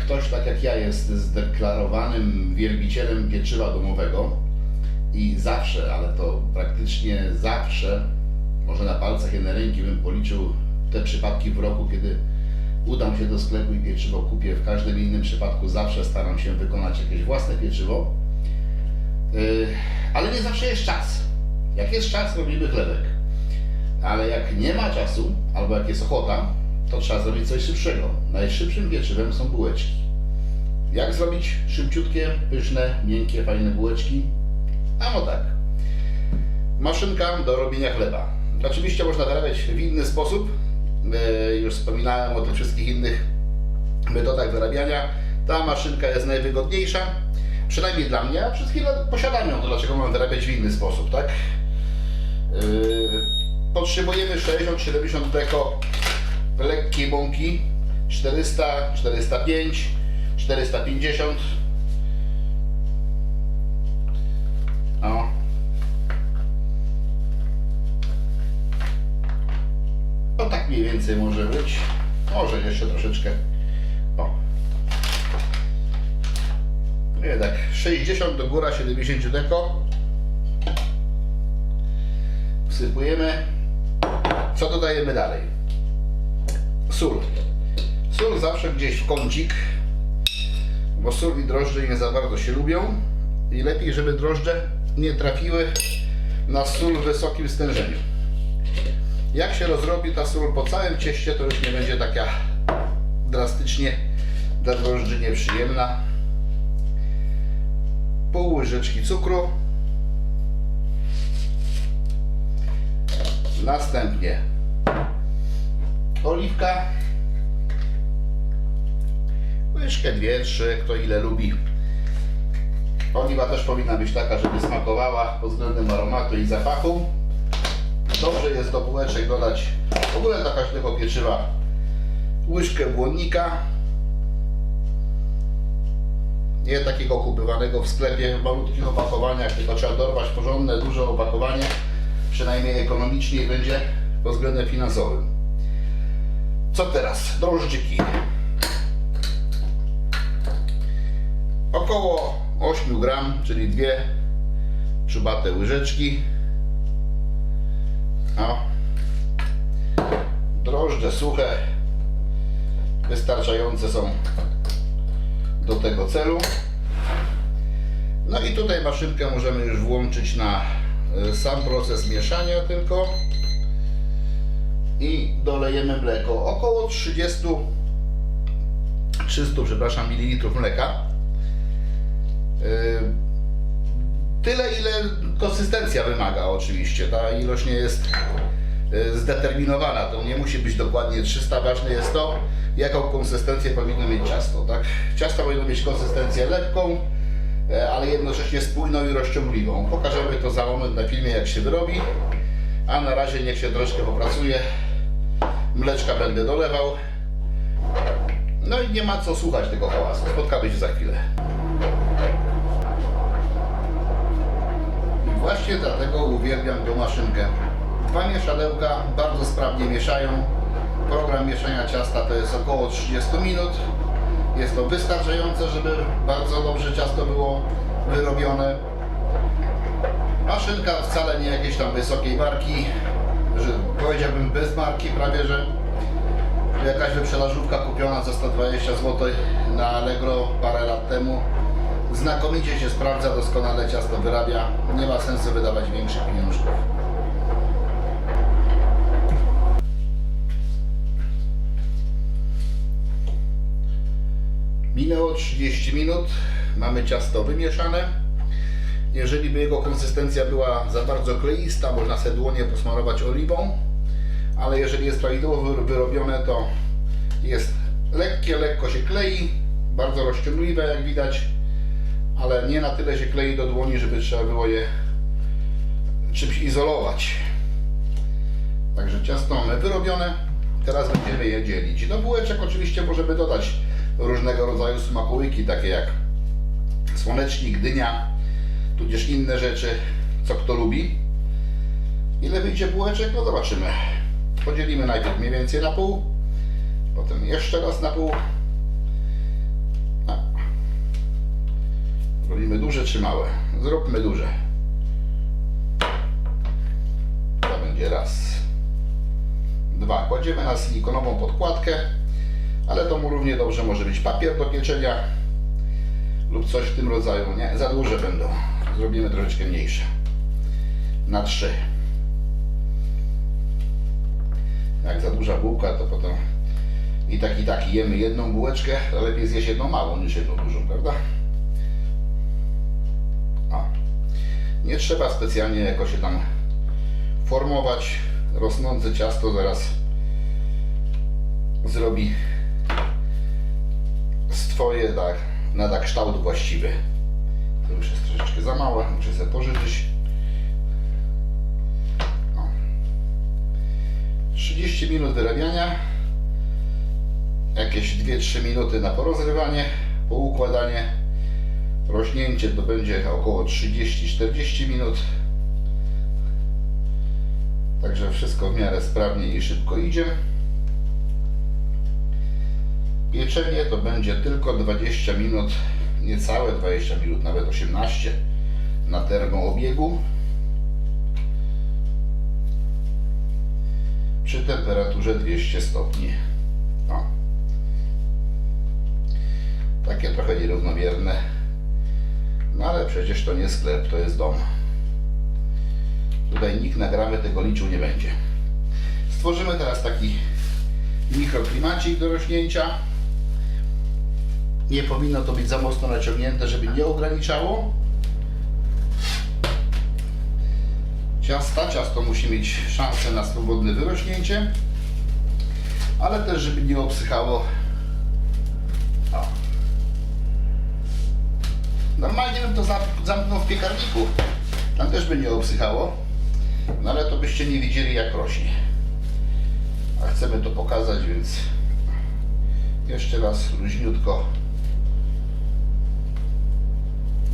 ktoś tak jak ja jest zdeklarowanym wielbicielem pieczywa domowego i zawsze, ale to praktycznie zawsze, może na palcach jednej ręki bym policzył te przypadki w roku, kiedy udam się do sklepu i pieczywo kupię. W każdym innym przypadku zawsze staram się wykonać jakieś własne pieczywo. Ale nie zawsze jest czas. Jak jest czas, robimy chlebek. Ale jak nie ma czasu, albo jak jest ochota, to trzeba zrobić coś szybszego. Najszybszym pieczywem są bułeczki. Jak zrobić szybciutkie, pyszne, miękkie, fajne bułeczki? A no tak. Maszynka do robienia chleba. Oczywiście można wyrabiać w inny sposób. Już wspominałem o tych wszystkich innych metodach wyrabiania. Ta maszynka jest najwygodniejsza, przynajmniej dla mnie, a przez chwilę posiadam ją, to dlaczego mam wyrabiać w inny sposób, tak? Potrzebujemy 60-70 deko lekkiej mąki, 400, 405, 450. O. No tak mniej więcej może być. Może jeszcze troszeczkę. O. Nie tak. 60 do góra 70 deko. Wsypujemy. Co dodajemy dalej? Sól. Sól zawsze gdzieś w kącik, bo sól i drożdże nie za bardzo się lubią i lepiej, żeby drożdże nie trafiły na sól w wysokim stężeniu. Jak się rozrobi ta sól po całym cieście, to już nie będzie taka drastycznie dla drożdży nieprzyjemna. Pół łyżeczki cukru. Następnie oliwka. Łyżkę, dwie, trzy, kto ile lubi. Oliwa też powinna być taka, żeby smakowała pod względem aromatu i zapachu. Dobrze jest do bułeczek dodać w ogóle do każdego pieczywa łyżkę błonnika. Nie takiego kupowanego w sklepie w malutkich opakowaniach, tylko trzeba dorwać porządne, duże opakowanie. Przynajmniej ekonomiczniej będzie pod względem finansowym. Co teraz? Drożdżyki. Około 8 gram, czyli 2 czubate łyżeczki. O. Drożdże suche, wystarczające są do tego celu. No i tutaj maszynkę możemy już włączyć na sam proces mieszania tylko i dolejemy mleko. Około 300 ml mleka. Tyle, ile konsystencja wymaga oczywiście. Ta ilość nie jest zdeterminowana. To nie musi być dokładnie 300. Ważne jest to, jaką konsystencję powinno mieć ciasto. Tak? Ciasto powinno mieć konsystencję lekką, ale jednocześnie spójną i rozciągliwą. Pokażemy to za moment na filmie, jak się wyrobi. A na razie niech się troszkę popracuje. Mleczka będę dolewał. No i nie ma co słuchać tego hałasu. Spotkamy się za chwilę. I właśnie dlatego uwielbiam tą maszynkę. 2 mieszadełka bardzo sprawnie mieszają. Program mieszania ciasta to jest około 30 minut. Jest to wystarczające, żeby bardzo dobrze ciasto było wyrobione. Maszynka wcale nie jakiejś tam wysokiej marki, że powiedziałbym bez marki prawie, że jakaś wyprzedażówka kupiona za 120 zł na Allegro parę lat temu. Znakomicie się sprawdza, doskonale ciasto wyrabia, nie ma sensu wydawać większych pieniążków. Minęło 30 minut, mamy ciasto wymieszane. Jeżeli by jego konsystencja była za bardzo kleista, można sobie dłonie posmarować oliwą, ale jeżeli jest prawidłowo wyrobione, to jest lekkie, lekko się klei, bardzo rozciągliwe jak widać, ale nie na tyle się klei do dłoni, żeby trzeba było je czymś izolować. Także ciasto mamy wyrobione, teraz będziemy je dzielić. Do bułeczek oczywiście możemy dodać różnego rodzaju smakołyki, takie jak słonecznik, dynia, tudzież inne rzeczy, co kto lubi. Ile wyjdzie bułeczek? No zobaczymy. Podzielimy najpierw mniej więcej na pół, potem jeszcze raz na pół Robimy duże czy małe? Zróbmy duże. To będzie raz. 2. Kładziemy na silikonową podkładkę, ale to mu równie dobrze może być papier do pieczenia lub coś w tym rodzaju. Nie, za duże będą. Zrobimy troszeczkę mniejsze. Na 3. Jak za duża bułka, to potem i tak jemy jedną bułeczkę, to lepiej zjeść jedną małą niż jedną dużą, prawda? O. Nie trzeba specjalnie jakoś się tam formować. Rosnące ciasto zaraz zrobi swoje nada kształt właściwy. To już jest troszeczkę za małe, muszę sobie pożyczyć. 30 minut wyrabiania, jakieś 2-3 minuty na porozrywanie, poukładanie. Rośnięcie to będzie około 30-40 minut. Także wszystko w miarę sprawnie i szybko idzie. Pieczenie to będzie tylko 20 minut, niecałe 20 minut, nawet 18 na termoobiegu. Przy temperaturze 200 stopni. O. Takie trochę nierównomierne. No ale przecież to nie sklep, to jest dom. Tutaj nikt na gramy tego liczył nie będzie. Stworzymy teraz taki mikroklimacik do rośnięcia. Nie powinno to być za mocno naciągnięte, żeby nie ograniczało ciasta. Ciasto musi mieć szansę na swobodne wyrośnięcie, ale też żeby nie obsychało. O. Normalnie bym to zamknął w piekarniku, tam też by nie obsychało, no ale to byście nie widzieli jak rośnie. A chcemy to pokazać, więc jeszcze raz luźniutko.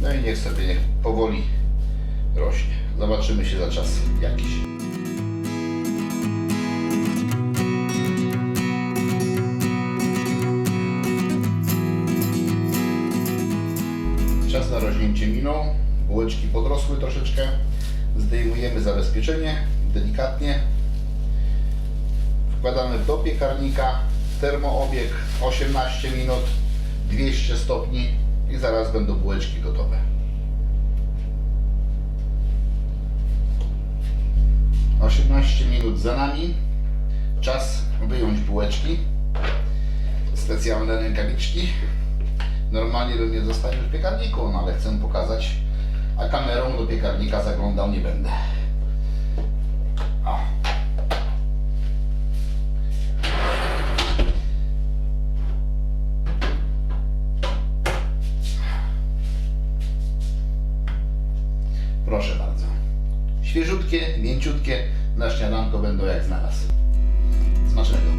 No i niech sobie powoli rośnie. Zobaczymy się za czas jakiś. Czas na rośnięcie minął. Bułeczki podrosły troszeczkę. Zdejmujemy zabezpieczenie delikatnie. Wkładamy do piekarnika. Termoobieg 18 minut, 200 stopni i zaraz będą bułeczki gotowe. - 18 minut za nami. Czas wyjąć bułeczki. Specjalne rękawiczki. Normalnie bym je zostawił w piekarniku, no ale chcę pokazać, a kamerą do piekarnika zaglądał nie będę. O. Proszę bardzo. Świeżutkie, mięciutkie, na śniadanko będą jak znalazł. Smacznego.